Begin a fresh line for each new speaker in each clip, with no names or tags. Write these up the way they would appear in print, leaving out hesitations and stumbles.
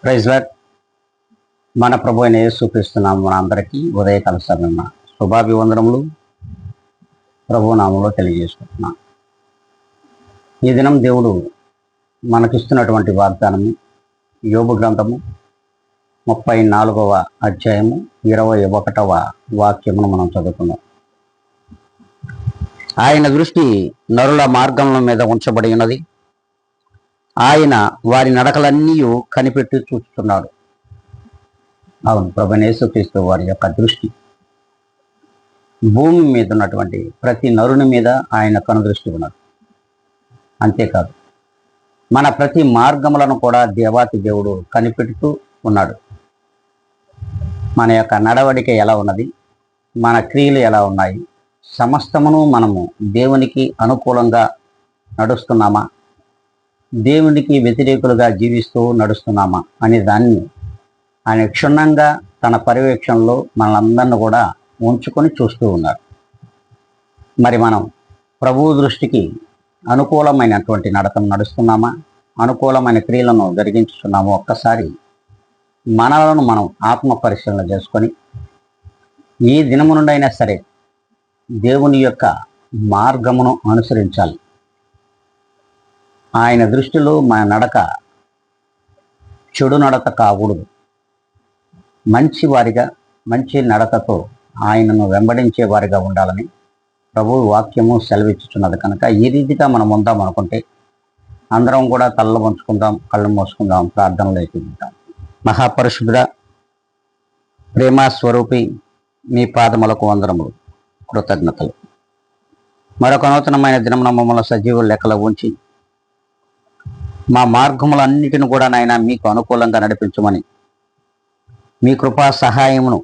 Praise lord. మన ప్రభు అయిన యేసుక్రీస్తు మన అందరికీ ఉదయకాల సమయమ శుభాభివందనములు ప్రభు నామంలో తెలియజేసుకుంటున్నాను. ఈ దినం దేవుడు మనకిస్తున్నటువంటి వాగ్దానము యోబు గ్రంథము 34వ అధ్యాయము 21వ వాక్యమును మనం చదువుకున్నాం. ఆయన దృష్టి నరుల మార్గముల మీద ఉంచబడి ఉన్నది, ఆయన వారి నడకలన్నీ కనిపెట్టి చూస్తున్నాడు. అవును, ప్రభువైన యేసుక్రీస్తు వారి యొక్క దృష్టి భూమి మీద ఉన్నటువంటి ప్రతి నరుని మీద ఆయన కనుదృష్టి ఉన్నది. అంతేకాదు, మన ప్రతి మార్గములను కూడా దేవాతి దేవుడు కనిపెడుతూ ఉన్నాడు. మన యొక్క నడవడిక ఎలా ఉన్నది, మన క్రియలు ఎలా ఉన్నాయి, సమస్తమును మనము దేవునికి అనుకూలంగా నడుస్తున్నామా, దేవునికి వ్యతిరేకులుగా జీవిస్తూ నడుస్తున్నామా అనే దాన్ని ఆయన క్షుణ్ణంగా తన పర్యవేక్షణలో మనలందరినీ కూడా ఉంచుకొని చూస్తూ ఉన్నారు. మరి మనం ప్రభువు దృష్టికి అనుకూలమైనటువంటి నడకను నడుస్తున్నామా, అనుకూలమైన క్రియలను జరిగించుతున్నామో ఒక్కసారి మనలను మనం ఆత్మ పరిశీలన చేసుకొని ఈ దినము నుండైనా సరే దేవుని యొక్క మార్గమును అనుసరించాలి. ఆయన దృష్టిలో మన నడక చెడు నడక కాకూడదు. మంచి వారిగా, మంచి నడకతో ఆయనను వెంబడించే వారిగా ఉండాలని ప్రభువు వాక్యము సెలవిచ్చుతున్నది. కనుక ఈ రీతిగా మనం ఉందాం అనుకుంటే అందరం కూడా తలలు పంచుకుందాం, కళ్ళు మోసుకుందాం, ప్రార్థనలు ఎత్తుకుందాం. మహాపరిశుద్ధుడా, ప్రేమ స్వరూపి, మీ పాదములకు వందనములు, కృతజ్ఞతలు. మరొక నూతనమైన దినమున మమ్మల్ని సజీవ లెక్కలో ఉంచి మా మార్గములన్నిటిని కూడా నాయన మీకు అనుకూలంగా నడిపించమని, మీ కృపా సహాయమును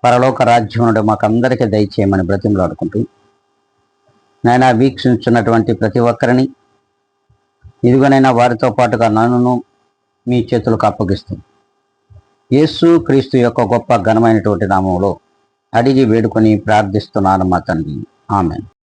పరలోక రాజ్యం నుండి మాకందరికీ దయచేయమని బ్రతిమలాడుకుంటూ నాయన వీక్షించున్నటువంటి ప్రతి ఒక్కరిని ఇదిగోనైనా వారితో పాటుగా నన్ను మీ చేతులకు అప్పగిస్తూ యేసు క్రీస్తు యొక్క గొప్ప ఘనమైనటువంటి నామంలో అడిగి వేడుకొని ప్రార్థిస్తున్నాను మా తండ్రి. ఆమేన్.